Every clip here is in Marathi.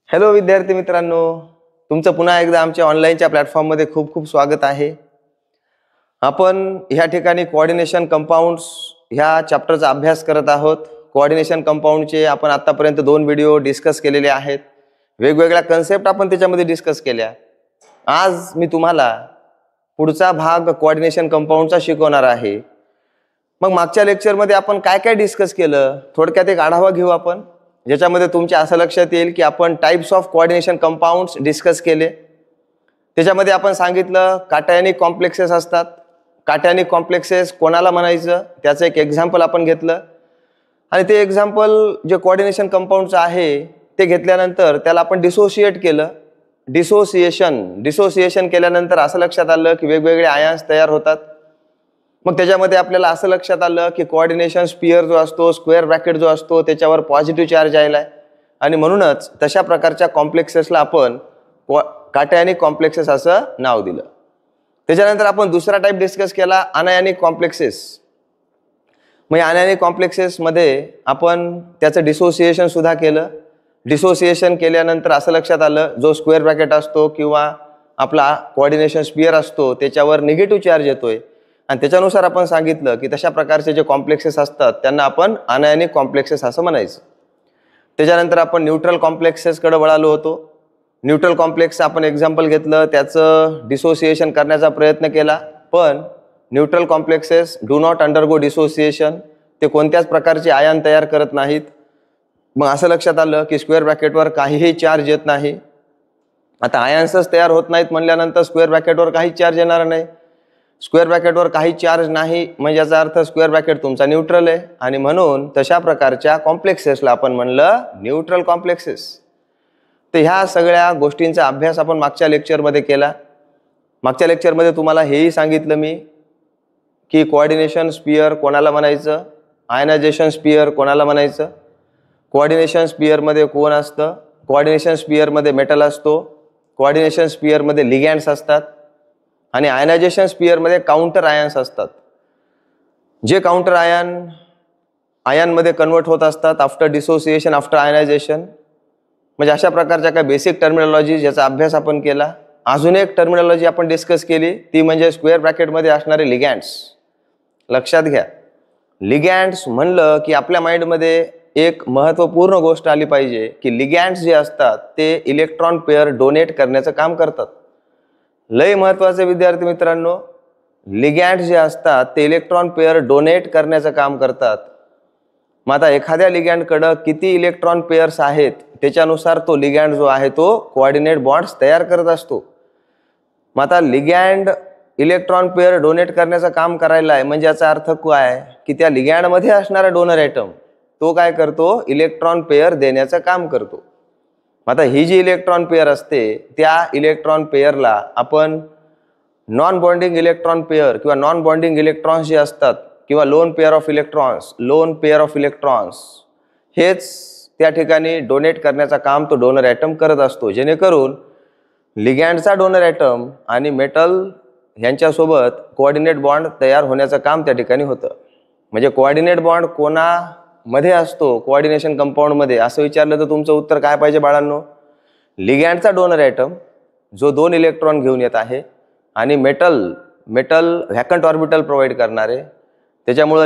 हॅलो विद्यार्थी मित्रांनो, तुमचं पुन्हा एकदा आमच्या ऑनलाईनच्या प्लॅटफॉर्ममध्ये खूप खूप स्वागत आहे. आपण ह्या ठिकाणी कोऑर्डिनेशन कंपाऊंड्स ह्या चॅप्टरचा अभ्यास करत आहोत. कोऑर्डिनेशन कंपाऊंडचे आपण आतापर्यंत 2 व्हिडिओ डिस्कस केलेले आहेत. वेगवेगळ्या कन्सेप्ट आपण त्याच्यामध्ये डिस्कस केल्या. आज मी तुम्हाला पुढचा भाग कोऑर्डिनेशन कंपाऊंडचा शिकवणार आहे. मग मागच्या लेक्चरमध्ये आपण काय काय डिस्कस केलं थोडक्यात एक आढावा घेऊ आपण, ज्याच्यामध्ये तुमच्या असं लक्षात येईल की आपण types of coordination compounds discuss केले. त्याच्यामध्ये आपण सांगितलं काटायनिक कॉम्प्लेक्सेस असतात. काटायनिक कॉम्प्लेक्सेस कोणाला म्हणायचं त्याचं एक एक्झाम्पल आपण घेतलं आणि ते एक्झाम्पल जे कोऑर्डिनेशन कंपाऊंडचं आहे ते घेतल्यानंतर त्याला आपण डिसोसिएट केलं. डिसोसिएशन केल्यानंतर असं लक्षात आलं की वेगवेगळे आयन्स तयार होतात. मग त्याच्यामध्ये आपल्याला असं लक्षात आलं की कोऑर्डिनेशन स्पियर जो असतो, स्क्वेअर ब्रॅकेट जो असतो, त्याच्यावर पॉझिटिव्ह चार्ज आलाय आणि म्हणूनच तशा प्रकारच्या कॉम्प्लेक्सेसला आपण काटायनिक कॉम्प्लेक्सेस असं नाव दिलं. त्याच्यानंतर आपण दुसरा टाईप डिस्कस केला अनायनिक कॉम्प्लेक्सेस. मग अनायनिक कॉम्प्लेक्सेसमध्ये आपण त्याचं डिसोसिएशन सुद्धा केलं. डिसोसिएशन केल्यानंतर असं लक्षात आलं जो स्क्वेअर ब्रॅकेट असतो किंवा आपला कोऑर्डिनेशन स्पियर असतो त्याच्यावर निगेटिव्ह चार्ज येतोय आणि त्याच्यानुसार आपण सांगितलं की तशा प्रकारचे जे कॉम्प्लेक्सेस असतात त्यांना आपण अनायनिक कॉम्प्लेक्सेस असं म्हणायचं. त्याच्यानंतर आपण न्यूट्रल कॉम्प्लेक्सेसकडे वळालो होतो. न्यूट्रल कॉम्प्लेक्स आपण एक्झाम्पल घेतलं, त्याचं डिसोसिएशन करण्याचा प्रयत्न केला, पण neutral complexes do not undergo dissociation. ते कोणत्याच प्रकारचे आयन तयार करत नाहीत. मग असं लक्षात आलं की स्क्वेअर ब्रॅकेटवर काहीही चार्ज येत नाही. आता आयन्सच तयार होत नाहीत म्हणल्यानंतर स्क्वेअर ब्रॅकेटवर काहीच चार्ज येणार नाही. स्क्वेअर ब्रॅकेटवर काही चार्ज नाही म्हणजे याचा अर्थ स्क्वेअर ब्रॅकेट तुमचा न्यूट्रल आहे आणि म्हणून तशा प्रकारच्या कॉम्प्लेक्सेसला आपण म्हणलं न्यूट्रल कॉम्प्लेक्सेस. तर ह्या सगळ्या गोष्टींचा अभ्यास आपण मागच्या लेक्चरमध्ये केला. मागच्या लेक्चरमध्ये तुम्हाला हेही सांगितलं मी की कोऑर्डिनेशन स्पियर कोणाला म्हणायचं, आयनायझेशन स्पियर कोणाला म्हणायचं, कोऑर्डिनेशन स्पियरमध्ये कोण असतं, कोऑर्डिनेशन स्पियरमध्ये मेटल असतो, कोऑर्डिनेशन स्पियरमध्ये लिगँड्स असतात आणि आयनायझेशन स्पियरमध्ये काउंटर आयन्स असतात. जे काउंटर आयनमध्ये कन्वर्ट होत असतात आफ्टर डिसोसिएशन, आफ्टर आयनायझेशन. म्हणजे अशा प्रकारच्या काही बेसिक टर्मिनॉलॉजी ज्याचा अभ्यास आपण केला. अजून एक टर्मिनॉलॉजी आपण डिस्कस केली ती म्हणजे स्क्वेअर ब्रॅकेटमध्ये असणारे लिगँड्स. लक्षात घ्या, लिगँड्स म्हणलं की आपल्या माइंडमध्ये एक महत्त्वपूर्ण गोष्ट आली पाहिजे की लिगँड्स जे असतात ते इलेक्ट्रॉन पेअर डोनेट करण्याचं काम करतात. लय महत्वाचे विद्यार्थी मित्रांनो, लिगँड्स जे असतात ते इलेक्ट्रॉन पेअर डोनेट करण्याचं काम करतात. मग आता एखाद्या लिगँडकडं किती इलेक्ट्रॉन पेअर्स आहेत त्याच्यानुसार तो लिगँड जो आहे तो कोऑर्डिनेट बॉन्ड्स तयार करत असतो. मग आता लिगँड इलेक्ट्रॉन पेअर डोनेट करण्याचं काम करायला आहे म्हणजे याचा अर्थ काय की त्या लिगँडमध्ये असणारा डोनर ॲटम तो काय करतो, इलेक्ट्रॉन पेअर देण्याचं काम करतो. आता ही जी इलेक्ट्रॉन पेअर असते त्या इलेक्ट्रॉन पेअरला आपण नॉन बॉन्डिंग इलेक्ट्रॉन पेअर किंवा नॉन बॉन्डिंग इलेक्ट्रॉन्स जे असतात किंवा लोन पेअर ऑफ इलेक्ट्रॉन्स हेच त्या ठिकाणी डोनेट करण्याचं काम तो डोनर ॲटम करत असतो, जेणेकरून लिगँडचा डोनर ॲटम आणि मेटल यांच्यासोबत कोऑर्डिनेट बॉन्ड तयार होण्याचं काम त्या ठिकाणी होतं. म्हणजे कोऑर्डिनेट बॉन्ड कोणामध्ये असतो कोऑर्डिनेशन कंपाऊंडमध्ये असं विचारलं तर तुमचं उत्तर काय पाहिजे बाळांनो, लिगँडचा डोनर ॲटम जो 2 इलेक्ट्रॉन घेऊन येत आहे आणि मेटल व्हॅकंट ऑर्बिटल प्रोव्हाइड करणारे. त्याच्यामुळं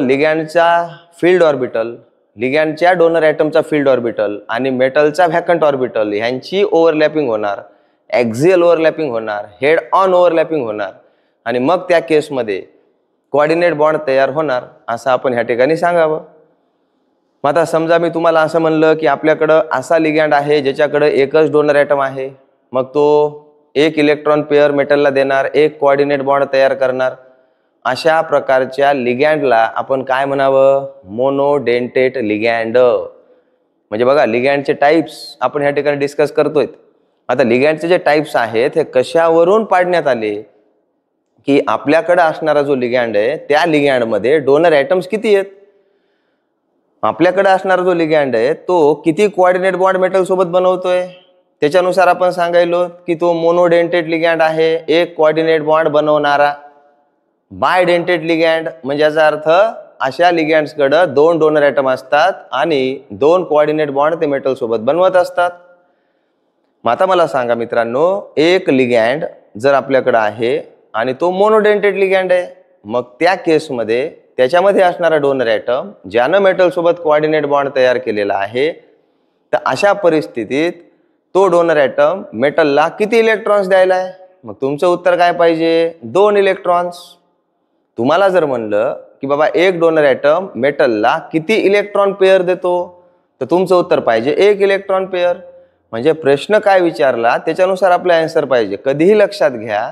लिगँडच्या डोनर ॲटमचा फील्ड ऑर्बिटल आणि मेटलचा व्हॅकंट ऑर्बिटल ह्यांची ओव्हरलॅपिंग होणार, ॲक्झियल ओव्हरलॅपिंग होणार, हेड ऑन ओव्हरलॅपिंग होणार आणि मग त्या केसमध्ये कोऑर्डिनेट बॉन्ड तयार होणार असं आपण ह्या ठिकाणी सांगावं. मग आता समजा मी तुम्हाला असं म्हणलं की आपल्याकडं असा लिगँड आहे ज्याच्याकडं एकच डोनर ॲटम आहे, मग तो एक इलेक्ट्रॉन पेअर मेटलला देणार, एक कोऑर्डिनेट बॉन्ड तयार करणार. अशा प्रकारच्या लिगँडला आपण काय म्हणावं, मोनोडेंटेट लिगँड. म्हणजे बघा लिगँडचे टाइप्स आपण ह्या ठिकाणी डिस्कस करतोय. आता लिगँडचे जे टाइप्स आहेत हे कशावरून पाडण्यात आले की आपल्याकडे असणारा जो लिगँड आहे त्या लिगँडमध्ये डोनर ॲटम्स किती आहेत. आपल्याकडे असणारा जो लिगँड आहे तो किती कोऑर्डिनेट बॉन्ड मेटल सोबत बनवतोय त्याच्यानुसार आपण सांगायलो की तो मोनोडेंटेट लिगँड आहे, एक कोऑर्डिनेट बॉन्ड बनवणारा. बायडेंटेट लिगँड म्हणजे याचा अर्थ अशा लिगँड्सकडे 2 डोनर ॲटम असतात आणि 2 कोऑर्डिनेट बॉन्ड ते मेटल सोबत बनवत असतात. आता मला सांगा मित्रांनो, एक लिगँड जर आपल्याकडे आहे आणि तो मोनोडेंटेट लिगँड आहे, मग त्या केसमध्ये त्याच्यामध्ये असणारा डोनर ॲटम ज्यानं मेटल सोबत कोऑर्डिनेट बॉन्ड तयार केलेला आहे, तर अशा परिस्थितीत तो डोनर ॲटम मेटलला किती इलेक्ट्रॉन्स द्यायला आहे? मग तुमचं उत्तर काय पाहिजे? 2 इलेक्ट्रॉन्स. तुम्हाला जर म्हणलं की बाबा एक डोनर ॲटम मेटलला किती इलेक्ट्रॉन पेअर देतो, तर तुमचं उत्तर पाहिजे 1 इलेक्ट्रॉन पेअर. म्हणजे प्रश्न काय विचारला त्याच्यानुसार आपलं आन्सर पाहिजे. कधीही लक्षात घ्या,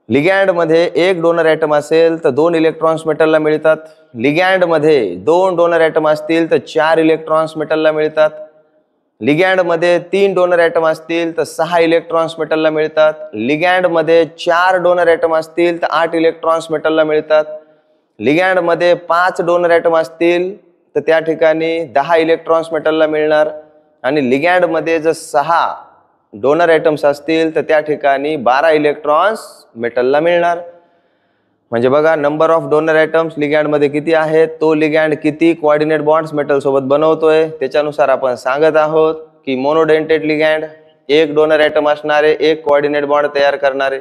लिगँडमध्ये एक डोनर ॲटम असेल तर 2 इलेक्ट्रॉन्स मेटलला मिळतात. लिगँडमध्ये 2 डोनर ॲटम असतील तर 4 इलेक्ट्रॉन्स मेटलला मिळतात. लिगँडमध्ये 3 डोनर ॲटम असतील तर 6 इलेक्ट्रॉन्स मेटलला मिळतात. लिगँडमध्ये 4 डोनर ॲटम असतील तर 8 इलेक्ट्रॉन्स मेटलला मिळतात. लिगँडमध्ये 5 डोनर ॲटम असतील तर त्या ठिकाणी 10 इलेक्ट्रॉन्स मेटलला मिळणार. आणि लिगँडमध्ये जर 6 डोनर ॲटम्स असतील तर त्या ठिकाणी 12 इलेक्ट्रॉन्स मेटलला मिळणार. म्हणजे बघा, नंबर ऑफ डोनर ॲटम्स लिगँडमध्ये किती आहेत, तो लिगँड किती कोऑर्डिनेट बॉन्ड्स मेटल सोबत बनवतोय त्याच्यानुसार आपण सांगत आहोत की मोनोडेंटेट लिगँड, एक डोनर ॲटम असणारे, एक कोऑर्डिनेट बॉन्ड तयार करणारे.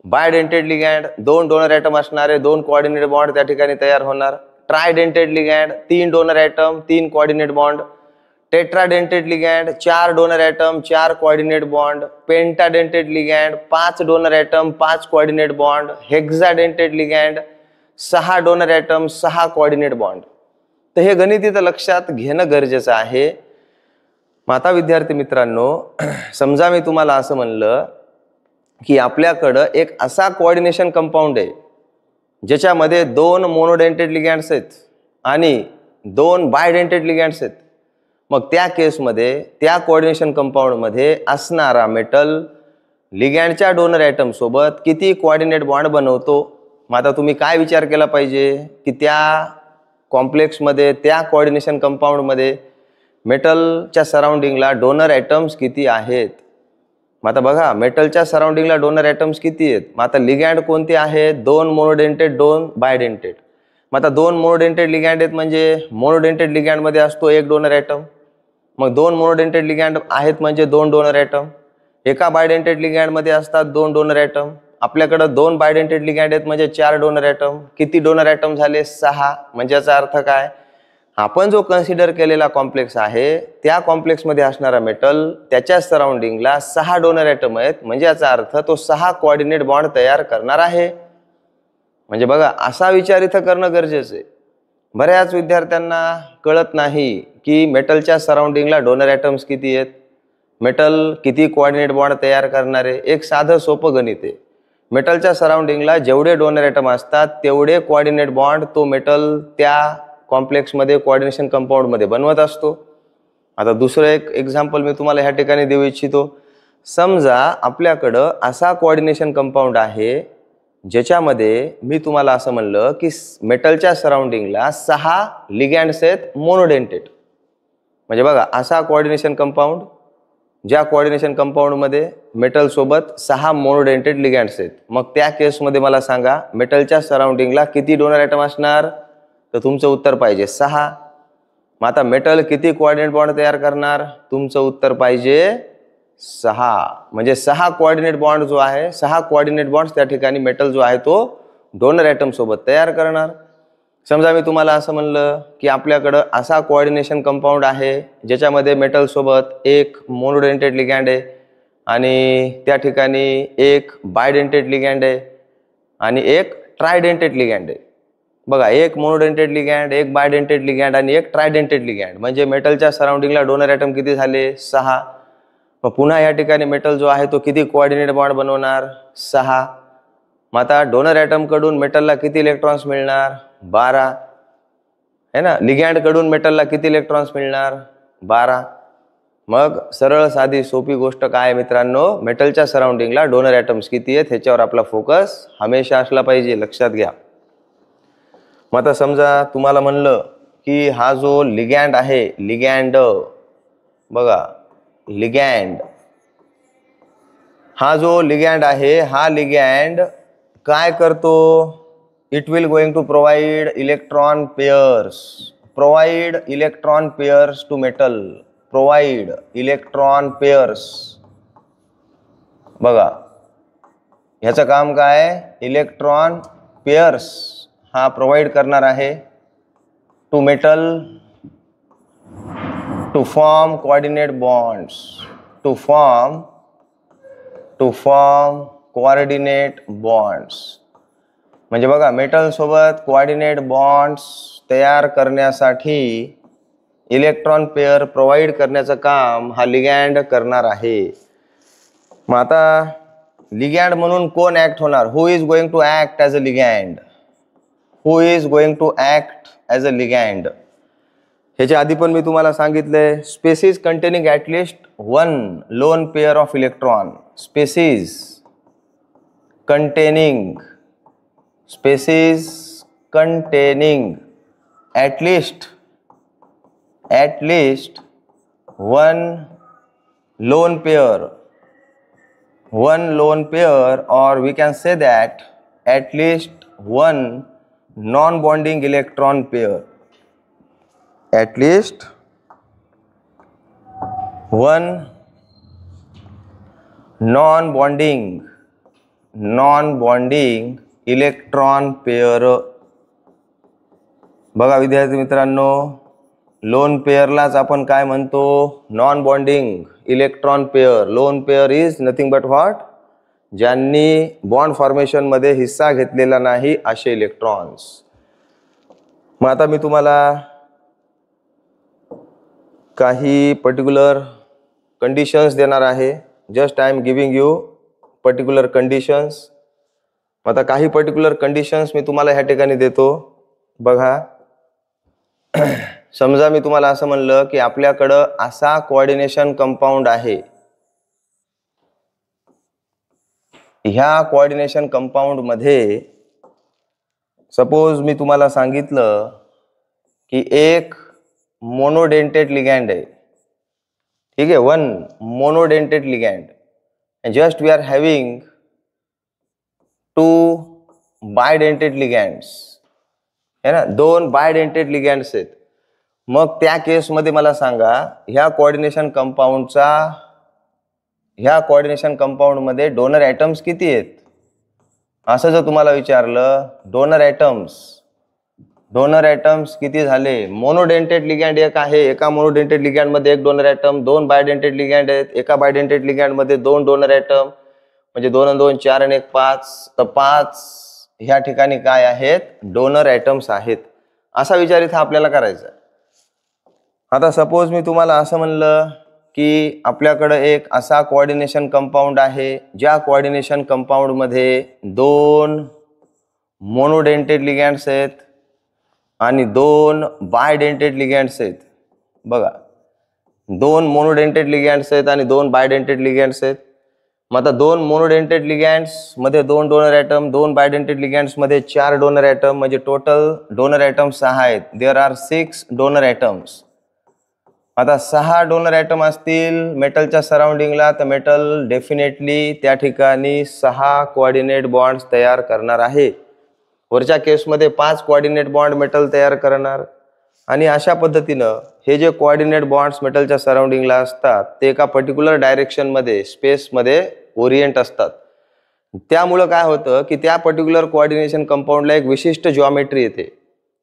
बायडेंटेट लिगँड, 2 डोनर ॲटम असणारे, 2 कोऑर्डिनेट बॉन्ड त्या ठिकाणी तयार होणार. Tridentate ligand, 3 donor atom, 3 coordinate bond. Tetradentate ligand, 4 donor atom, 4 coordinate bond. Pentadentate ligand, 5 donor atom, 5 coordinate bond. Hexadentate ligand, 6 donor atom, 6 coordinate bond. तर हे गणित इथं लक्षात घेणं गरजेचं आहे. आता विद्यार्थी मित्रांनो, समजा मी तुम्हाला असं म्हणलं की आपल्याकडं एक असा कोऑर्डिनेशन कंपाऊंड आहे ज्याच्यामध्ये 2 मोनोडेंटेट लिगँड्स आहेत आणि 2 बायडेंटेट लिगँड्स आहेत. मग त्या केसमध्ये त्या कोऑर्डिनेशन कंपाऊंडमध्ये असणारा मेटल लिगँडच्या डोनर ॲटम सोबत किती कोऑर्डिनेट बॉन्ड बनवतो? मग आता तुम्ही काय विचार केला पाहिजे की त्या कॉम्प्लेक्समध्ये, त्या कोऑर्डिनेशन कंपाऊंडमध्ये मेटलच्या सराउंडिंगला डोनर ॲटम्स किती आहेत? मग आता बघा, मेटलच्या सराउंडिंगला डोनर ॲटम्स किती आहेत? मग आता लिगँड कोणते आहेत? 2 मोनोडेंटेट, 2 बायडेंटेट. मग आता 2 मोनोडेंटेट लिगँड आहेत म्हणजे मोनोडेंटेट लिगँडमध्ये असतो 1 डोनर ॲटम. मग 2 मोनोडेंटेट लिगँड आहेत म्हणजे 2 डोनर ॲटम. एका बायडेंटेट लिगँडमध्ये असतात 2 डोनर ॲटम. आपल्याकडं 2 बायडेंटेट लिगँड आहेत म्हणजे 4 डोनर ॲटम. किती डोनर ॲटम झाले? 6. म्हणजे याचा अर्थ काय? आपण जो कन्सिडर केलेला कॉम्प्लेक्स आहे त्या कॉम्प्लेक्समध्ये असणारा मेटल त्याच्या सराउंडिंगला 6 डोनर ॲटम आहेत. म्हणजे याचा अर्थ तो 6 कोऑर्डिनेट बॉन्ड तयार करणार आहे. म्हणजे बघा, असा विचार इथं करणं गरजेचं आहे. बऱ्याच विद्यार्थ्यांना कळत नाही की मेटलच्या सराउंडिंगला डोनर ॲटम्स किती आहेत, मेटल किती कोऑर्डिनेट बॉन्ड तयार करणारे. एक साधं सोपं गणित आहे. मेटलच्या सराउंडिंगला जेवढे डोनर ॲटम असतात तेवढे कोऑर्डिनेट बॉन्ड तो मेटल त्या कॉम्प्लेक्समध्ये, कोऑर्डिनेशन कंपाऊंडमध्ये बनवत असतो. आता दुसरं एक एक्झाम्पल मी तुम्हाला ह्या ठिकाणी देऊ इच्छितो. समजा आपल्याकडं असा कोऑर्डिनेशन कंपाऊंड आहे ज्याच्यामध्ये मी तुम्हाला असं म्हणलं की मेटलच्या सराउंडिंगला 6 लिगँड्स आहेत मोनोडेंटेट. म्हणजे बघा, असा कोऑर्डिनेशन कंपाऊंड, ज्या कोऑर्डिनेशन कंपाऊंडमध्ये मेटलसोबत 6 मोनोडेंटेट लिगँड्स आहेत. मग त्या केसमध्ये मला सांगा, मेटलच्या सराउंडिंगला किती डोनर ॲटम असणार? तर तुमचं उत्तर पाहिजे 6. मग आता मेटल किती कोऑर्डिनेट बॉन्ड तयार करणार? तुमचं उत्तर पाहिजे 6. म्हणजे 6 कोऑर्डिनेट बॉन्ड जो आहे, 6 कोऑर्डिनेट बॉन्ड्स त्या ठिकाणी मेटल जो आहे तो डोनर ॲटम सोबत तयार करणार. समजा मी तुम्हाला असं म्हणलं की आपल्याकडं असा कोऑर्डिनेशन कंपाऊंड आहे ज्याच्यामध्ये मेटल सोबत एक मोनोडेंटेट लिगँड आहे आणि त्या ठिकाणी एक बायडेंटेट लिगँड आहे आणि एक ट्रायडेंटेट लिगँड आहे. बघा, एक मोनोडेंटेट लिगँड, एक बायडेंटेट लिगँड आणि एक ट्रायडेंटेट लिगँड. म्हणजे मेटलच्या सराउंडिंगला डोनर ॲटम किती झाले? 6. मग पुन्हा या ठिकाणी मेटल जो आहे तो किती कोऑर्डिनेट बॉन्ड बनवणार? 6. मग आता डोनर ॲटम कडून मेटलला किती इलेक्ट्रॉन्स मिळणार? 12 है ना. लिगँड कडून मेटलला किती इलेक्ट्रॉन्स मिळणार? 12. मग सरळ साधी सोपी गोष्ट काय मित्रांनो, मेटलच्या सराउंडिंगला डोनर ॲटम्स किती आहेत ह्याच्यावर आपला फोकस हमेशा असला पाहिजे. लक्षात घ्या. मग आता समजा तुम्हाला म्हणलं की हा जो लिगँड आहे, लिगँड बघा, लिगँड, हा जो लिगँड आहे, हा लिगँड काय करतो? It will going to provide electron pairs, provide electron pairs to metal. Provide electron pairs. बघा ह्याचं काम काय, इलेक्ट्रॉन पेअर्स हा प्रोव्हाइड करणार आहे to metal to form coordinate bonds, to form coordinate bonds. म्हणजे बघा मेटल सोबत कोऑर्डिनेट बॉन्ड्स तयार करण्यासाठी इलेक्ट्रॉन पेअर प्रोव्हाइड करण्याचं काम हा लिगॅंड करणार आहे. मग आता लिगॅंड म्हणून कोण ऍक्ट होणार, who is going to act as a ligand, who is going to act as a ligand. ह्याच्या आधी पण मी तुम्हाला सांगितलंय, species containing at least one lone pair of electron, species containing at least one lone pair, or we can say that at least one non-bonding electron pair, at least one non-bonding electron pair. बघा विद्यार्थी मित्रांनो, लोन पेअरलाच आपण काय म्हणतो, non bonding electron pair. Lone pair is nothing but what, ज्यांनी बॉन्ड फॉर्मेशन मध्ये हिस्सा घेतलेला नाही असे इलेक्ट्रॉन्स. मग आता मी तुम्हाला काही पर्टिक्युलर कंडिशन्स देणार आहे. Just I am giving you particular conditions. आता काही पर्टिक्युलर कंडिशन्स मी तुम्हाला ह्या ठिकाणी देतो. बघा समजा मी तुम्हाला असं म्हणलं की आपल्याकडं असा कोऑर्डिनेशन कंपाऊंड आहे, ह्या कोऑर्डिनेशन कंपाऊंड मध्ये सपोज मी तुम्हाला सांगितलं की एक मोनोडेंटेट लिगॅंड आहे, ठीक आहे, one monodentate ligand, and just we are having two bidentate ligands, है ना, दोन बायडेंटेट लिगॅंड्स आहेत. मग त्या केसमध्ये मला सांगा ह्या कोऑर्डिनेशन कंपाऊंडमध्ये डोनर ॲटम्स किती आहेत. असं जर तुम्हाला विचारलं डोनर ॲटम्स किती झाले, मोनोडेंटेट लिगॅंड एक आहे, एका मोनोडेंटेट लिगॅंड मध्ये एक डोनर ॲटम, दोन बायडेंटेट लिगॅंड आहेत, एका बायडेंटेट लिगॅंड मध्ये दोन डोनर ॲटम, म्हणजे 2 आणि 2 4 आणि 1 5, तर 5 ह्या ठिकाणी काय आहेत, डोनर ॲटम्स आहेत. असा विचार इथं आपल्याला करायचा. आता सपोज मी तुम्हाला असं म्हणलं की आपल्याकडे एक असा कोऑर्डिनेशन कंपाऊंड आहे, ज्या कोऑर्डिनेशन कंपाऊंड मध्ये दोन मोनोडेंटेट लिगॅंड्स आहेत आणि दोन बायडेंटेट लिगॅंड्स आहेत. बघा दोन मोनोडेंटेट लिगॅंड्स आहेत आणि दोन बायडेंटेट लिगॅंड्स आहेत. मग आता दोन मोनोडेंटेट लिगॅंड्स मध्ये दोन डोनर ॲटम, दोन बायडेंटेट लिगॅंड्स मध्ये 4 डोनर ॲटम, म्हणजे टोटल डोनर ॲटम 6 आहेत. There are 6 donor atoms. आता 6 डोनर ॲटम असतील मेटलच्या सराउंडिंगला, तर मेटल डेफिनेटली त्या ठिकाणी 6 कोऑर्डिनेट बॉन्ड्स तयार करणार आहे. वरच्या केसमध्ये 5 कोऑर्डिनेट बॉन्ड मेटल तयार करणार. आणि अशा पद्धतीनं हे जे कोऑर्डिनेट बॉन्ड्स मेटलच्या सराउंडिंगला असतात ते एका पर्टिक्युलर डायरेक्शनमध्ये स्पेसमध्ये ओरिएंट असतात. त्यामुळं काय होतं की त्या पर्टिक्युलर कोऑर्डिनेशन कंपाऊंडला एक विशिष्ट जॉमेट्री येते,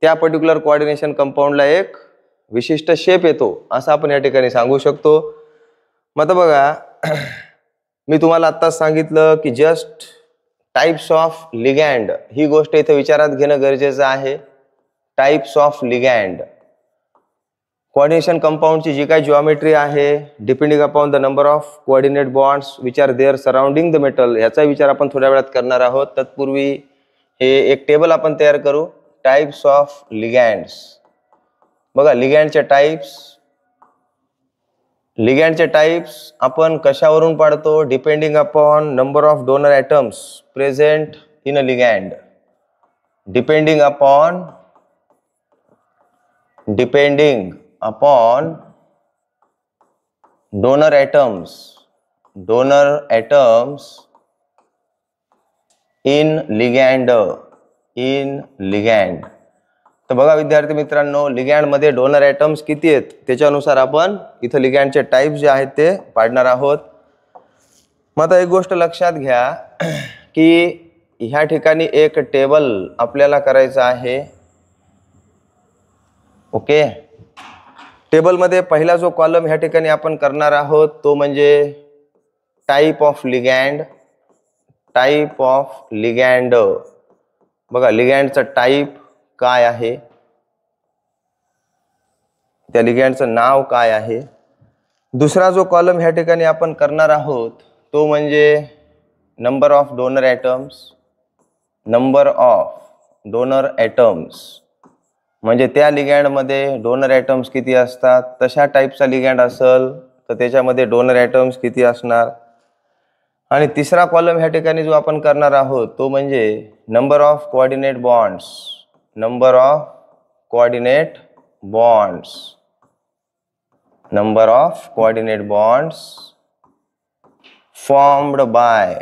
त्या पर्टिक्युलर कोऑर्डिनेशन कंपाऊंडला एक विशिष्ट शेप येतो, असं आपण या ठिकाणी सांगू शकतो. मग बघा मी तुम्हाला आत्ताच सांगितलं की जस्ट टाइप्स ऑफ लिगॅंड, ही गोष्ट इथे विचारात घेणं गरजेचं आहे. टाइप्स ऑफ लिगॅंड, कोऑर्डिनेशन कंपाऊंडची जी काही जिओमेट्री आहे depending upon the number of coordinate bonds which are there surrounding the metal, याचा विचार आपण थोड्या वेळात करणार आहोत. तत्पूर्वी हे एक टेबल आपण तयार करू, टाइप्स ऑफ लिगॅंड्स. बघा लिगॅंडचे टाइप्स आपण कशावरून पाडतो, depending upon number of donor atoms present in a ligand, depending upon donor atoms in ligand. तर बघा विद्यार्थी मित्रांनो, लिगँड मध्ये डोनर ॲटम्स किती आहेत त्याच्यानुसार आपण इथं लिगँडचे टाईप जे आहेत ते पाडणार आहोत. मग आता एक गोष्ट लक्षात घ्या की ह्या ठिकाणी एक टेबल आपल्याला करायचं आहे. ओके, टेबलमध्ये पहिला जो कॉलम ह्या ठिकाणी आपण करणार आहोत तो म्हणजे type of ligand. Type of ligand. बघा लिगँडचं टाईप काय आहे, त्या लिगँडचं नाव काय आहे. दुसरा जो कॉलम ह्या ठिकाणी आपण करणार आहोत तो म्हणजे number of donor atoms. Number of donor atoms म्हणजे त्या लिगँडमध्ये डोनर ॲटम्स किती असतात, तशा टाईपचा लिगँड असेल तर त्याच्यामध्ये डोनर ॲटम्स किती असणार. आणि तिसरा कॉलम ह्या ठिकाणी जो आपण करणार आहोत तो म्हणजे number of coordinate bonds. Number of coordinate bonds. Number of coordinate bonds formed by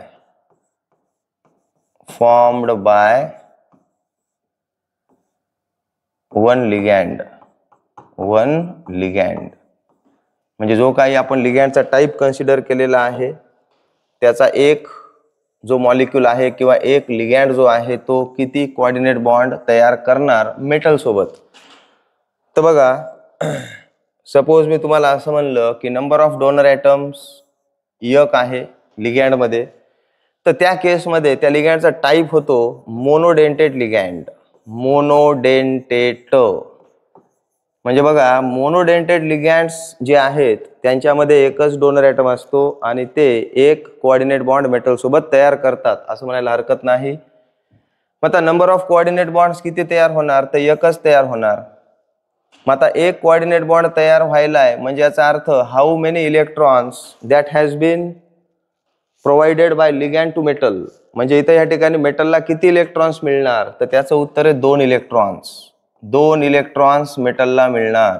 one ligand. म्हणजे जो काही आपण लिगँडचा टाईप कन्सिडर केलेला आहे त्याचा एक जो मॉलिक्यूल आहे किंवा एक लिगँड जो आहे तो किती कोऑर्डिनेट बॉन्ड तयार करणार मेटल सोबत. तर बघा सपोज मी तुम्हाला असं म्हणलं की नंबर ऑफ डोनर ॲटम्स एक आहे लिगँडमध्ये, तर त्या केसमध्ये त्या लिगँडचा टाईप होतो मोनोडेंटेट लिगँड. मोनोडेंटेट म्हणजे बघा मोनोडेंटेट लिगँड्स जे आहेत त्यांच्यामध्ये एकच डोनर ॲटम असतो आणि ते एक कोऑर्डिनेट बॉन्ड मेटल सोबत तयार करतात असं म्हणायला हरकत नाही. मग आता नंबर ऑफ कोऑर्डिनेट बॉन्ड्स किती तयार होणार, तर एकच तयार होणार. मग आता एक कोऑर्डिनेट बॉन्ड तयार व्हायलाय म्हणजे याचा अर्थ how many electrons that has been provided by ligand to metal. म्हणजे इथं या ठिकाणी मेटलला किती इलेक्ट्रॉन्स मिळणार, तर त्याचं उत्तर आहे 2 इलेक्ट्रॉन्स. 2 इलेक्ट्रॉन्स मेटलला मिळणार.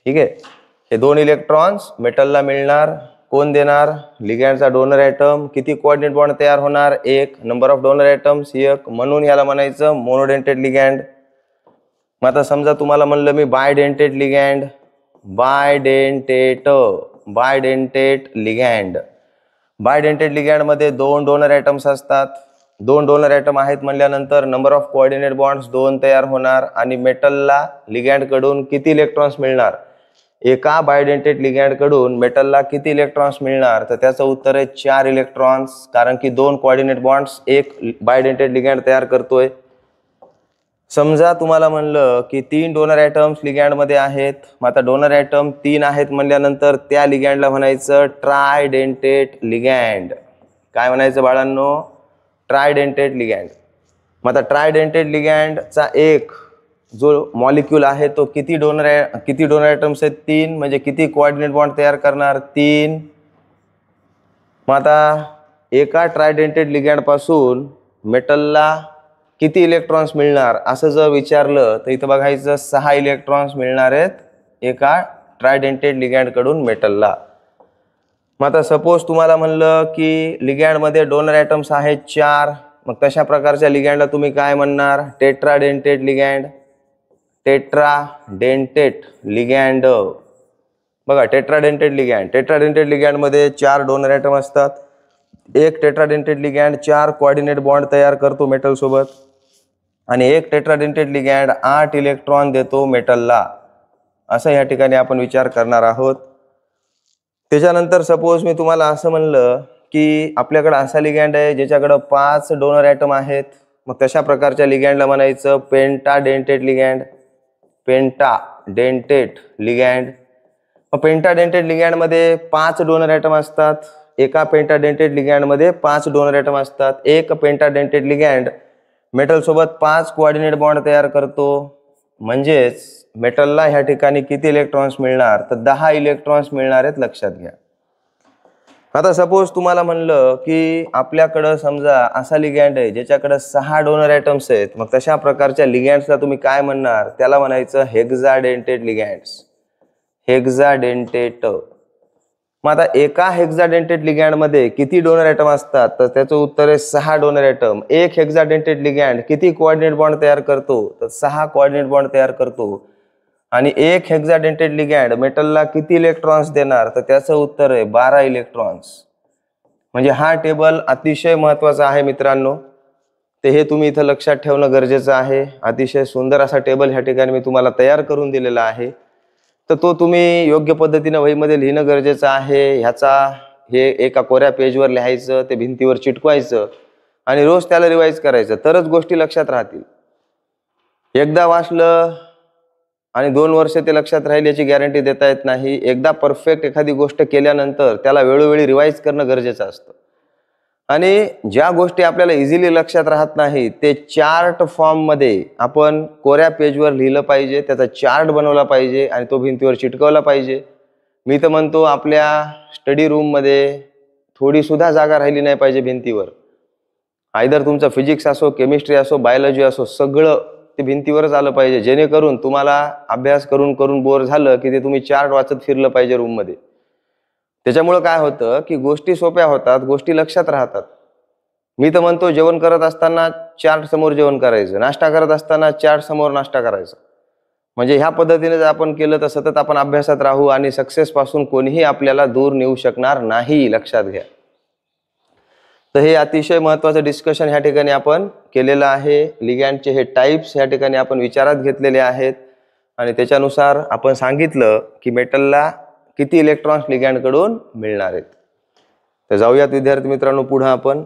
ठीक आहे, हे 2 इलेक्ट्रॉन्स मेटलला मिळणार. कोण देणार, लिगँडचा डोनर ॲटम. किती कोऑर्डिनेट बॉन्ड तयार होणार, एक. नंबर ऑफ डोनर ॲटम्स एक, म्हणून याला म्हणायचं मोनोडेंटेट लिगँड. मग आता समजा तुम्हाला म्हणलं मी bidentate ligand. Bidentate ligand. Bidentate लिगँडमध्ये 2 donor atoms असतात. 2 डोनर ॲटम आहेत म्हणल्यानंतर नंबर ऑफ कोऑर्डिनेट बॉन्ड्स 2 तयार होणार आणि मेटलला लिगँडकडून किती इलेक्ट्रॉन्स मिळणार, एका बायडेंटेट लिगँडकडून मेटलला किती इलेक्ट्रॉन्स मिळणार, तर त्याचं उत्तर आहे 4 इलेक्ट्रॉन्स. कारण की 2 कोऑर्डिनेट बॉन्ड्स एक बायडेंटेट लिगँड तयार करतोय. समजा तुम्हाला म्हणलं की 3 डोनर ॲटम्स लिगँडमध्ये आहेत. मग आता डोनर ॲटम 3 आहेत म्हणल्यानंतर त्या लिगँडला म्हणायचं ट्रायडेंटेट लिगँड. काय म्हणायचं बाळांनो, ट्रायडेंटेट लिगँड. मग आता ट्रायडेंटेट लिगँडचा एक जो मॉलिक्यूल आहे तो किती डोनर ॲटम्स आहेत, 3. म्हणजे किती कोऑर्डिनेट बॉन्ड तयार करणार, 3. मग आता एका ट्रायडेंटेट लिगँड पासून मेटलला किती इलेक्ट्रॉन्स मिळणार असं जर विचारलं तर इथं बघायचं 6 इलेक्ट्रॉन्स मिळणार आहेत एका ट्रायडेंटेट लिगँडकडून मेटलला. मग आता सपोज तुम्हाला म्हणलं की लिगँडमध्ये डोनर ॲटम्स आहेत 4. मग तशा प्रकारच्या लिगँडला तुम्ही काय म्हणणार, टेट्राडेंटेट लिगँड. Tetradentate ligand. बघा टेट्राडेंटेट लिगँडमध्ये 4 डोनर ॲटम असतात. एक टेट्राडेंटेट लिगँड 4 कोऑर्डिनेट बॉन्ड तयार करतो मेटल सोबत आणि एक टेट्राडेंटेट लिगँड 8 इलेक्ट्रॉन देतो मेटलला. असं या ठिकाणी आपण विचार करणार आहोत. त्याच्यानंतर सपोज मी तुम्हाला असं म्हणलं की आपल्याकडे असा लिगँड आहे ज्याच्याकडे 5 डोनर ॲटम आहेत. मग तशा प्रकारच्या लिगँडला म्हणायचं पेंटाडेंटेट लिगँड. पेंटाडेंटेट लिगँड. मग पेंटाडेंटेट लिगँडमध्ये 5 डोनर ॲटम असतात. एका पेंटाडेंटेट लिगँडमध्ये 5 डोनर ॲटम असतात. एक पेंटाडेंटेट लिगँड मेटल सोबत 5 कोऑर्डिनेट बॉन्ड तयार करतो. म्हणजेच मेटलला ह्या ठिकाणी किती इलेक्ट्रॉन्स मिळणार, तर 10 इलेक्ट्रॉन्स मिळणार आहेत, लक्षात घ्या. आता सपोज तुम्हाला म्हणलं की आपल्याकडं समजा असा लिगँड आहे ज्याच्याकडे 6 डोनर ॲटम्स आहेत. मग तशा प्रकारच्या लिगँड्सला तुम्ही काय म्हणणार, त्याला म्हणायचं हेक्साडेंटेट लिगँड्स. हेक्साडेंटेट. मग आता एका हेक्साडेंटेट लिगँड मध्ये किती डोनर ॲटम असतात, तर त्याचं उत्तर आहे 6 डोनर ॲटम. एक हेक्साडेंटेट लिगँड किती कोऑर्डिनेट बॉन्ड तयार करतो, तर 6 कोऑर्डिनेट बॉन्ड तयार करतो. आणि एक हेक्साडेंटेट लिगँड मेटलला किती इलेक्ट्रॉन्स देणार, तर त्याचं उत्तर आहे 12 इलेक्ट्रॉन्स. म्हणजे हा टेबल अतिशय महत्वाचा आहे मित्रांनो, ते हे तुम्ही इथं लक्षात ठेवणं गरजेचं आहे. अतिशय सुंदर असा टेबल ह्या ठिकाणी मी तुम्हाला तयार करून दिलेला आहे, तर तो तुम्ही योग्य पद्धतीने वहीमध्ये लिहिणं गरजेचं आहे. हे एका कोऱ्या पेजवर लिहायचं, ते भिंतीवर चिटकवायचं आणि रोज त्याला रिवाईज करायचं, तरच गोष्टी लक्षात राहतील. एकदा वाचलं आणि 2 वर्ष ते लक्षात राहील याची गॅरंटी देता येत नाही. एकदा परफेक्ट एखादी गोष्ट केल्यानंतर त्याला वेळोवेळी रिवाईज करणं गरजेचं असतं. आणि ज्या गोष्टी आपल्याला इझिली लक्षात राहत नाही ते चार्ट फॉर्ममध्ये आपण कोऱ्या पेजवर लिहिलं पाहिजे, त्याचा चार्ट बनवला पाहिजे आणि तो भिंतीवर चिटकवला पाहिजे. मी तर म्हणतो आपल्या स्टडी रूममध्ये थोडी सुद्धा जागा राहिली नाही पाहिजे भिंतीवर. आयदर तुमचं फिजिक्स असो, केमिस्ट्री असो, बायोलॉजी असो, सगळं ते भिंतीवरच आलं पाहिजे, जेणेकरून तुम्हाला अभ्यास करून करून बोर झालं की ते तुम्ही चार्ट वाचत फिरलं पाहिजे रूममध्ये. त्याच्यामुळं काय होतं की गोष्टी सोप्या होतात, गोष्टी लक्षात राहतात. मी तर म्हणतो जेवण करत असताना चार्ट समोर जेवण करायचं, नाश्ता करत असताना चार्ट समोर नाश्ता करायचा. म्हणजे ह्या पद्धतीने जर आपण केलं तर सतत आपण अभ्यासात राहू आणि सक्सेस पासून कोणीही आपल्याला दूर नेऊ शकणार नाही, लक्षात घ्या. तर हे अतिशय महत्त्वाचं डिस्कशन ह्या ठिकाणी आपण केलेलं आहे. लिगँडचे हे टाइप्स ह्या ठिकाणी आपण विचारात घेतलेले आहेत आणि त्याच्यानुसार आपण सांगितलं की मेटलला किती इलेक्ट्रॉन्स लिगँड कडून मिळणार आहेत. तर जाऊयात विद्यार्थी मित्रांनो पुढे आपण.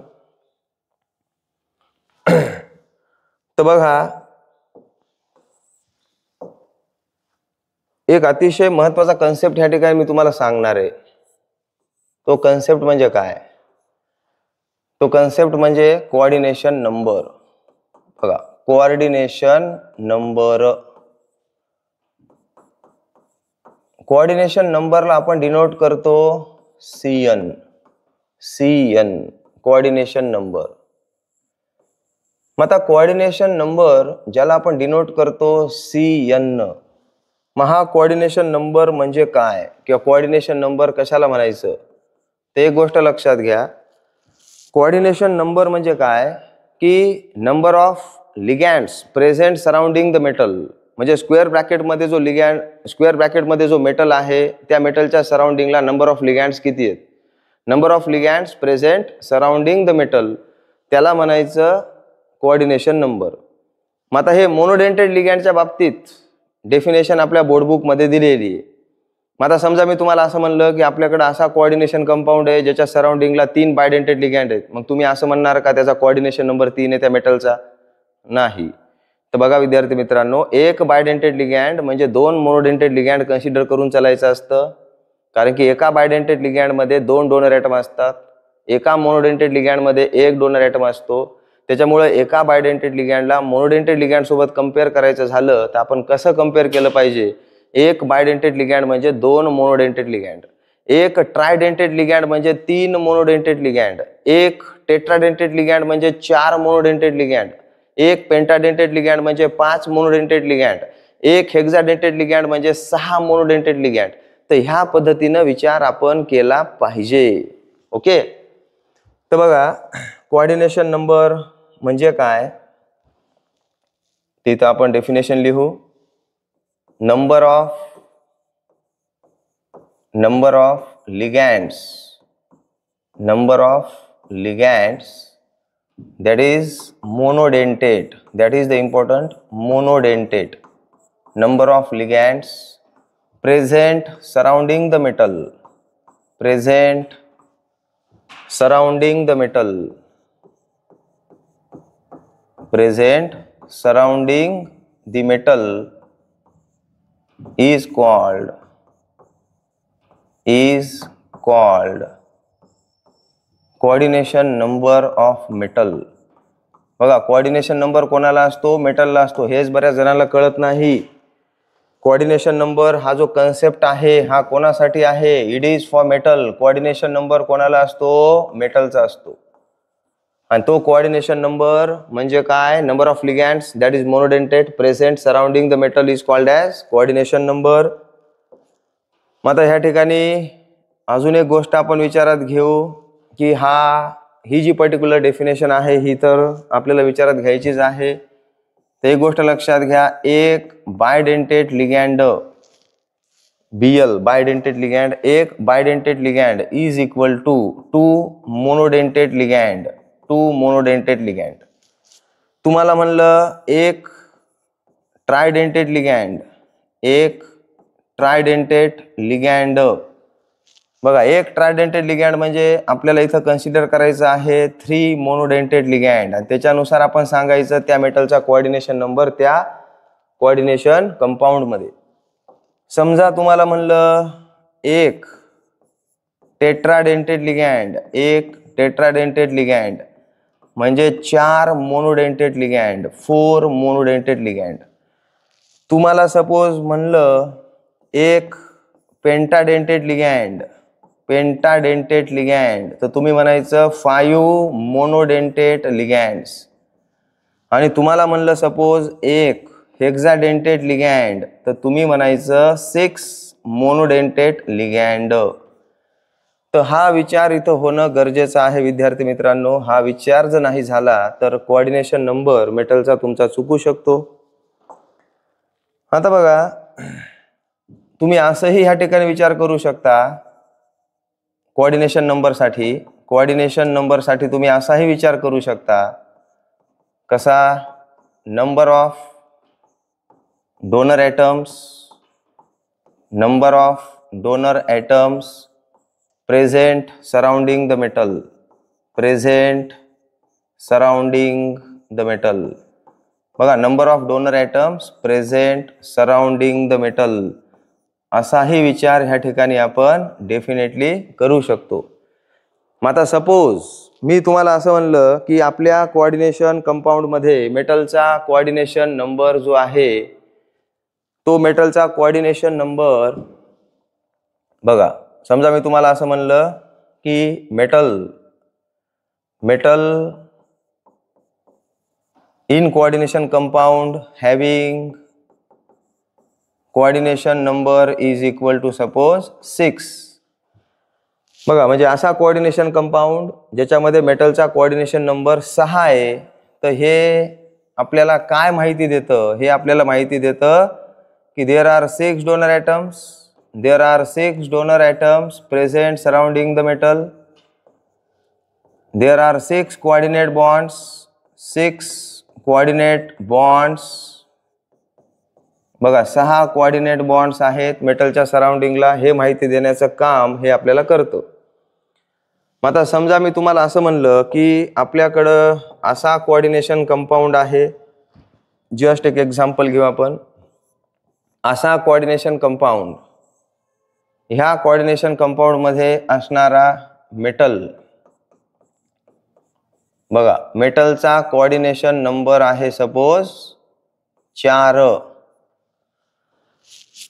तर बघा, एक अतिशय महत्त्वाचा कन्सेप्ट ह्या ठिकाणी मी तुम्हाला सांगणार आहे. तो कन्सेप्ट म्हणजे काय, तो कन्सेप्ट म्हणजे कोऑर्डिनेशन नंबर. बघा, कोऑर्डिनेशन नंबर. कोऑर्डिनेशन नंबरला आपण डिनोट करतो CN. Coordination number. मग आता कोऑर्डिनेशन नंबर ज्याला आपण डिनोट करतो CN, मग हा कोऑर्डिनेशन नंबर म्हणजे काय किंवा कोऑर्डिनेशन नंबर कशाला म्हणायचं, ते एक गोष्ट लक्षात घ्या. कोऑर्डिनेशन नंबर म्हणजे काय की number of ligands present surrounding the metal. म्हणजे स्क्वेअर ब्रॅकेटमध्ये जो मेटल आहे त्या मेटलच्या सराउंडिंगला नंबर ऑफ लिगँड्स किती आहेत, number of ligands present surrounding the metal, त्याला म्हणायचं कोऑर्डिनेशन नंबर. मग आता हे मोनोडेंटेड लिगँडच्या बाबतीत डेफिनेशन आपल्या बोर्डबुकमध्ये दिलेली आहे. मग आता समजा मी तुम्हाला असं म्हणलं की आपल्याकडे असा कोऑर्डिनेशन कंपाऊंड आहे ज्याच्या सराउंडिंगला 3 बायडेंटेड लिगँड आहेत, मग तुम्ही असं म्हणणार का त्याचा कोऑर्डिनेशन नंबर 3 आहे त्या मेटलचा? नाही. तर बघा विद्यार्थी मित्रांनो, एक बायडेंटेड लिगँड म्हणजे 2 मोनोडेंटेड लिगँड कन्सिडर करून चालायचं असतं, कारण की एका बायडेंटेड लिगँडमध्ये 2 डोनर ॲटम असतात, एका मोनोडेंटेड लिगँडमध्ये 1 डोनर ॲटम असतो. त्याच्यामुळे एका बायडेंटेड लिगँडला मोनोडेंटेड लिगँड सोबत कम्पेअर करायचं झालं तर आपण कसं कम्पेअर केलं पाहिजे? एक बायडेंटेड लिगँड म्हणजे 2 मोनोडेंटेड लिगँड, एक ट्रायडेंटेड लिगँड म्हणजे 3 मोनोडेंटेड लिगँड, एक टेट्राडेंटेड लिगँड म्हणजे 4 मोनोडेंटेड लिगँड, एक पेंटाडेंटेड लिगँड म्हणजे 5 मोनोडेंटेड लिगँड, एक हेक्साडेंटेड लिगँड म्हणजे 6 मोनोडेंटेड लिगँड. तर ह्या पद्धतीनं विचार आपण केला पाहिजे. ओके. तर बघा, कोऑर्डिनेशन नंबर म्हणजे काय, तिथं आपण डेफिनेशन लिहू. Number of ligands that is monodentate, that is the important monodentate. Number of ligands present surrounding the metal, is called coordination number of metal. बघा, कोऑर्डिनेशन नंबर कोणाला असतो? मेटलला असतो. हेच बऱ्याच जणांना कळत नाही. कोऑर्डिनेशन नंबर हा जो कन्सेप्ट आहे हा कोणासाठी आहे? It is for metal. Coordination number कोणाला असतो? मेटलचा असतो. आणि तो कोऑर्डिनेशन नंबर म्हणजे काय? Number of ligands that is monodentate present surrounding the metal is called as coordination number. मग आता ह्या ठिकाणी अजून एक गोष्ट आपण विचारात घेऊ की ही जी पर्टिक्युलर डेफिनेशन आहे ही तर आपल्याला विचारात घ्यायचीच आहे. तर एक गोष्ट लक्षात घ्या, एक बायडेंटेट लिगँड एक bidentate ligand is equal to two monodentate ligand. तुम्हाला म्हणलं एक ट्रायडेंटेट लिगँड. बघा, एक ट्रायडेंटेट लिगँड म्हणजे आपल्याला इथं कन्सिडर करायचं आहे 3 मोनोडेंटेट लिगँड आणि त्याच्यानुसार आपण सांगायचं त्या मेटलचा कोऑर्डिनेशन नंबर त्या कोऑर्डिनेशन कंपाऊंड मध्ये. समजा तुम्हाला म्हणलं एक टेट्राडेंटेट लिगँड म्हणजे 4 मोनोडेंटेट लिगँड. तुम्हाला सपोज म्हणलं एक पेंटाडेंटेट लिगँड तर तुम्ही म्हणायचं 5 मोनोडेंटेट लिगँड्स. आणि तुम्हाला म्हणलं सपोज एक हेक्साडेंटेट लिगँड तर तुम्ही म्हणायचं 6 मोनोडेंटेट लिगँड. तर हा विचार इथं होणं गरजेचं आहे विद्यार्थी मित्रांनो. हा विचार जर नाही झाला तर कोऑर्डिनेशन नंबर मेटलचा तुमचा चुकू शकतो. आता बघा, तुम्ही असंही ह्या ठिकाणी विचार करू शकता कोऑर्डिनेशन नंबरसाठी तुम्ही असाही विचार करू शकता कसा, number of donor atoms present surrounding the metal. बघा, number of donor atoms present surrounding the metal असाही विचार ह्या ठिकाणी आपण डेफिनेटली करू शकतो. मग आता सपोज मी तुम्हाला असं म्हणलं की आपल्या कोऑर्डिनेशन कंपाऊंड मध्ये मेटलचा कोऑर्डिनेशन नंबर जो आहे तो मेटलचा कोऑर्डिनेशन नंबर बघा, समजा मी तुम्हाला असं म्हणलं की metal in coordination compound having coordination number is equal to suppose 6. बघा, म्हणजे असा कोऑर्डिनेशन कंपाऊंड ज्याच्यामध्ये मेटलचा कोऑर्डिनेशन नंबर 6 आहे. तर हे आपल्याला काय माहिती देतं? हे आपल्याला माहिती देतं की there are 6 donor atoms present surrounding the metal. There are 6 coordinate bonds. बघा, 6 कोऑर्डिनेट बॉन्ड्स आहेत मेटलच्या सराउंडिंगला. हे माहिती देण्याचं काम हे आपल्याला करतं. मग आता समजा मी तुम्हाला असं म्हणलं की आपल्याकडं असा कोऑर्डिनेशन कंपाऊंड आहे. जस्ट एक एक्झाम्पल घेऊ आपण. असा कोऑर्डिनेशन कंपाऊंड, ह्या कोऑर्डिनेशन कंपाऊंड मध्ये असणारा मेटल, बघा, मेटलचा कोऑर्डिनेशन नंबर आहे सपोज 4.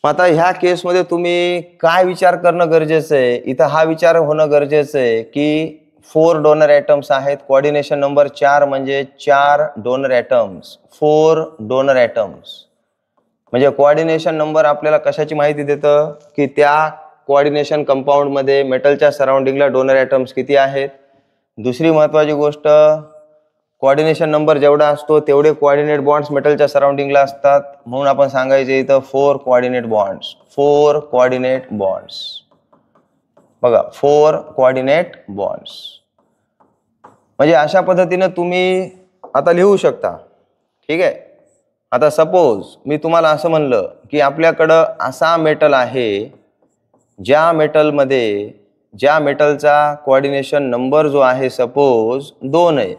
आता ह्या केसमध्ये तुम्ही काय विचार करणं गरजेचं आहे? इथं हा विचार होणं गरजेचं आहे की 4 डोनर ॲटम्स आहेत. कोऑर्डिनेशन नंबर 4 म्हणजे 4 डोनर ॲटम्स, 4 डोनर ॲटम्स. म्हणजे कोऑर्डिनेशन नंबर आपल्याला कशाची माहिती देतं की त्या कोऑर्डिनेशन कंपाऊंड मध्ये मेटलच्या सराउंडिंगला डोनर ॲटम्स किती आहेत. दुसरी महत्वाची गोष्ट, कोऑर्डिनेशन नंबर जेवढा असतो तेवढे कोऑर्डिनेट बॉन्ड्स मेटलच्या सराउंडिंगला असतात. म्हणून आपण सांगायचे इथं 4 कोऑर्डिनेट बॉन्ड्स. बघा, 4 कोऑर्डिनेट बॉन्ड्स. म्हणजे अशा पद्धतीने तुम्ही आता लिहू शकता. ठीक आहे. आता सपोज मी तुम्हाला असं म्हणलं की आपल्याकडं असा मेटल आहे ज्या मेटलचा कोऑर्डिनेशन नंबर जो आहे सपोज 2 आहे.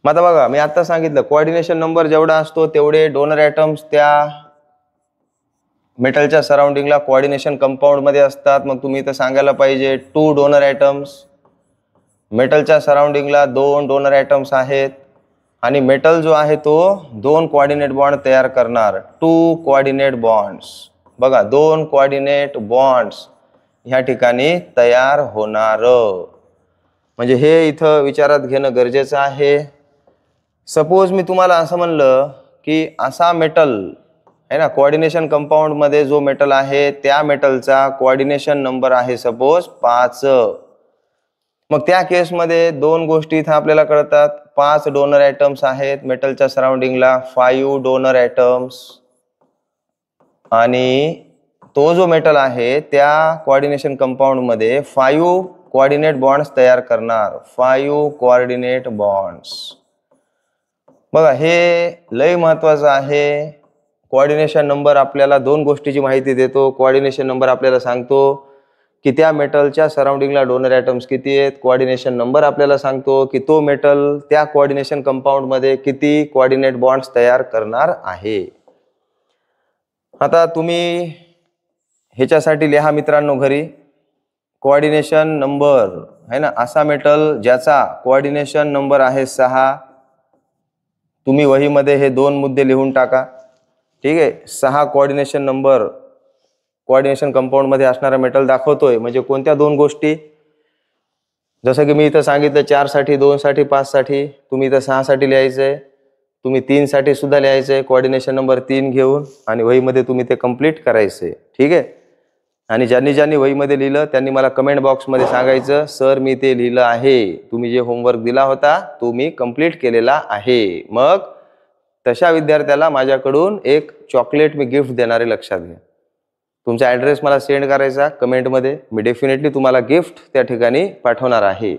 मग आता बघा, मी आता सांगितलं कोऑर्डिनेशन नंबर जेवढा असतो तेवढे डोनर ॲटम्स त्या मेटलच्या सराउंडिंगला कोऑर्डिनेशन कंपाऊंड मध्ये असतात. मग तुम्ही इथं सांगायला पाहिजे 2 डोनर ॲटम्स. मेटलच्या सराउंडिंगला 2 डोनर ॲटम्स आहेत आणि मेटल जो आहे तो 2 कोऑर्डिनेट बॉन्ड तयार करणार, 2 कोऑर्डिनेट बॉन्ड्स. बघा, 2 कोऑर्डिनेट बॉन्ड्स ह्या ठिकाणी तयार होणार. म्हणजे हे इथं विचारात घेणं गरजेचं आहे. सपोज मी तुम्हाला असं म्हणलं की असा मेटल आहे ना, कोऑर्डिनेशन कंपाऊंड मध्ये जो मेटल आहे त्या मेटलचा कोऑर्डिनेशन नंबर आहे सपोज 5. मग त्या केसमध्ये दोन गोष्टी इथं आपल्याला कळतात. 5 डोनर ॲटम्स आहेत मेटलच्या सराउंडिंगला, 5 डोनर ॲटम्स, आणि तो जो मेटल आहे त्या कोऑर्डिनेशन कंपाऊंड मध्ये 5 कोऑर्डिनेट बॉन्ड्स तयार करणार. 5 कोऑर्डिनेट बॉन्ड्स. बघा हे लय महत्वाचं आहे. कोऑर्डिनेशन नंबर आपल्याला दोन गोष्टीची माहिती देतो. कोऑर्डिनेशन नंबर आपल्याला सांगतो की त्या मेटलच्या सराउंडिंगला डोनर ॲटम्स किती आहेत. कोऑर्डिनेशन नंबर आपल्याला सांगतो की तो मेटल त्या कोऑर्डिनेशन कंपाऊंड मध्ये किती कोऑर्डिनेट बॉन्ड्स तयार करणार आहे. आता तुम्ही ह्याच्यासाठी लिहा मित्रांनो घरी, कोऑर्डिनेशन नंबर आहे ना, असा मेटल ज्याचा कोऑर्डिनेशन नंबर आहे 6. तुम्ही वहीमध्ये हे दोन मुद्दे लिहून टाका. ठीक आहे, 6 कोऑर्डिनेशन नंबर कोऑर्डिनेशन कंपाऊंड मध्ये असणारा मेटल दाखवतोय. म्हणजे कोणत्या दोन गोष्टी, जसं की मी इथं सांगितलं 4 साठी, 2 साठी, 5 साठी, तुम्ही इथं 6 साठी लिहायचंय. तुम्ही 3 साठी सुद्धा लिहायचंय कोऑर्डिनेशन नंबर 3 घेऊन, आणि वहीमध्ये तुम्ही ते कंप्लीट करायचंय. ठीक आहे, आणि ज्यांनी वहीमध्ये लिहिलं त्यांनी मला कमेंट बॉक्समध्ये सांगायचं सर मी ते लिहिलं आहे, तुम्ही जे होमवर्क दिला होता तो मी कंप्लीट केलेला आहे. मग तशा विद्यार्थ्याला माझ्याकडून एक चॉकलेट मी गिफ्ट देणार आहे, लक्षात घ्या. तुमचा ॲड्रेस मला सेंड करायचा कमेंटमध्ये, मी डेफिनेटली तुम्हाला गिफ्ट त्या ठिकाणी पाठवणार आहे.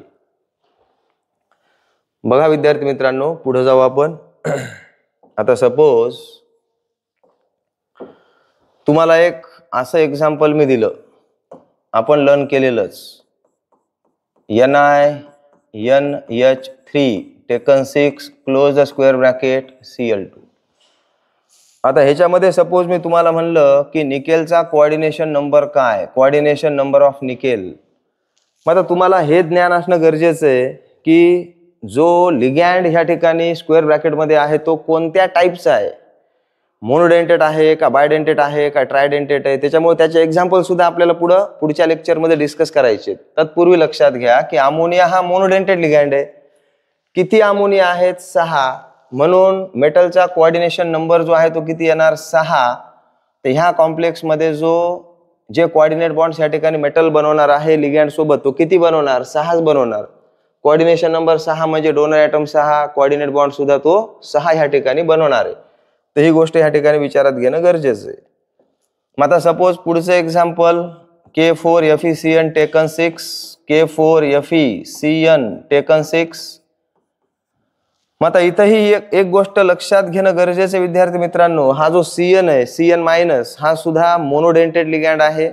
बघा विद्यार्थी मित्रांनो, पुढे जाऊ आपण. आता सपोज तुम्हाला एक असं एक्झाम्पल मी दिलं, आपण लर्न केलेलंच, NiNH3 taken 6 close the square bracket Cl2. आता ह्याच्यामध्ये सपोज मी तुम्हाला म्हणलं की निकेलचा कोऑर्डिनेशन नंबर काय, कोऑर्डिनेशन नंबर ऑफ निकेल. मग आता तुम्हाला हे ज्ञान असणं गरजेचं आहे की जो लिगॅंड ह्या ठिकाणी स्क्वेअर ब्रॅकेटमध्ये आहे तो कोणत्या टाईपचा आहे, मोनोडेंटेट आहे का, बायडेंटेट आहे का, ट्रायडेंटेट आहे. त्याच्यामुळे त्याचे एक्झाम्पल सुद्धा आपल्याला पुढच्या लेक्चरमध्ये डिस्कस करायचे. तत्पूर्वी लक्षात घ्या की अमोनिया हा मोनोडेंटेट लिगॅंड आहे. किती अमोनिया आहेत, 6. म्हणून मेटलचा कोऑर्डिनेशन नंबर जो आहे तो किती येणार, 6. तर ह्या कॉम्प्लेक्स मध्ये जे कोऑर्डिनेट बॉन्ड्स या ठिकाणी मेटल बनवणार आहे लिगॅंड सोबत तो किती बनवणार, 6च बनवणार. कोऑर्डिनेशन नंबर 6 म्हणजे डोनर ॲटम 6, कोऑर्डिनेट बॉन्ड सुद्धा तो 6 ह्या ठिकाणी बनवणार आहे. तर ही गोष्ट ह्या ठिकाणी विचारात घेणं गरजेचं आहे. मग आता सपोज पुढचं example, K4FeCN taken 6, K4FeCN taken 6. मग आता इथंही एक गोष्ट लक्षात घेणं गरजेचं आहे विद्यार्थी मित्रांनो, हा जो Cn आहे, Cn- हा सुद्धा मोनोडेंटेट लिगॅंड आहे,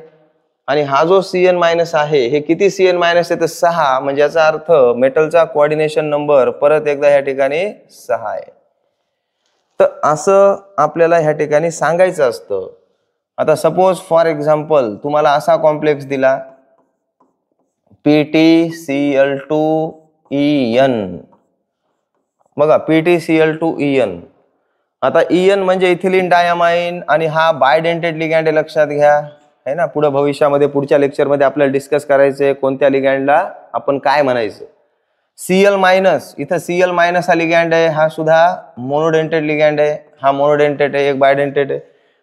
आणि हा जो Cn- आहे हे किती Cn- आहे तर 6. म्हणजे याचा अर्थ मेटलचा कोऑर्डिनेशन नंबर परत एकदा ह्या ठिकाणी 6 आहे. तर असं आपल्याला ह्या ठिकाणी सांगायचं असतं. आता सपोज फॉर एक्झाम्पल तुम्हाला असा कॉम्प्लेक्स दिला PtCl2En. बघा PtCl2En. आता En म्हणजे इथिलीन डायमाइन, आणि हा बायडेंटेट लिगॅंड आहे, लक्षात घ्या है ना. पुढे भविष्यामध्ये पुढच्या लेक्चरमध्ये आपल्याला डिस्कस करायचंय कोणत्या लिगॅंडला आपण काय म्हणायचं. Cl- इथं Cl- हा लिगॅंड आहे, हा सुद्धा मोनोडेंटेट लिगॅंड आहे. हा मोनोडेंटेट आहे, एक बायडेंटेट आहे.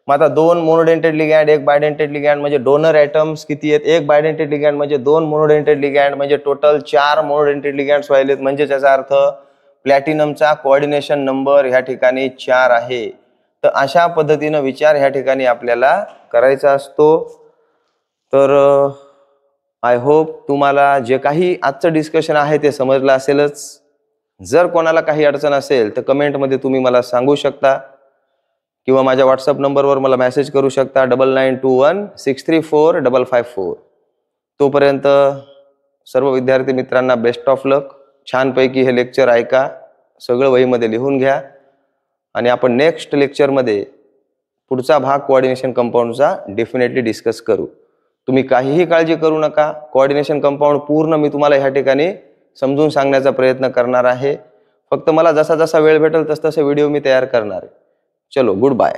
मग आता 2 मोनोडेंटेट लिगॅंड, एक बायडेंटेट लिगॅंड म्हणजे डोनर ॲटम्स किती आहेत, एक बायडेंटेट लिगॅंड म्हणजे 2 मोनोडेंटेट लिगॅंड म्हणजे टोटल 4 मोनोडेंटेट लिगॅंड्स व्हायलेत. म्हणजे त्याचा अर्थ प्लॅटिनमचा कोऑर्डिनेशन नंबर ह्या ठिकाणी 4 आहे. तर अशा पद्धतीनं विचार ह्या ठिकाणी आपल्याला करायचा असतो. तर आय होप तुम्हाला जे काही आजचं डिस्कशन आहे ते समजलं असेलच. जर कोणाला काही अडचण असेल तर कमेंटमध्ये तुम्ही मला सांगू शकता, किंवा माझ्या व्हॉट्सअप नंबरवर मला मेसेज करू शकता 9921634554. तोपर्यंत सर्व विद्यार्थी मित्रांना बेस्ट ऑफ लक. छानपैकी हे लेक्चर ऐका, सगळं वहीमध्ये लिहून घ्या, आणि आपण नेक्स्ट लेक्चरमध्ये पुढचा भाग कोऑर्डिनेशन कंपाऊंडचा डेफिनेटली डिस्कस करू. तुम्ही काहीही काळजी करू नका, कोऑर्डिनेशन कंपाऊंड पूर्ण मी तुम्हाला ह्या ठिकाणी समजून सांगण्याचा प्रयत्न करणार आहे. फक्त मला जसा जसा वेळ भेटेल तसतसे व्हिडिओ मी तयार करणार आहे. चलो, गुड बाय.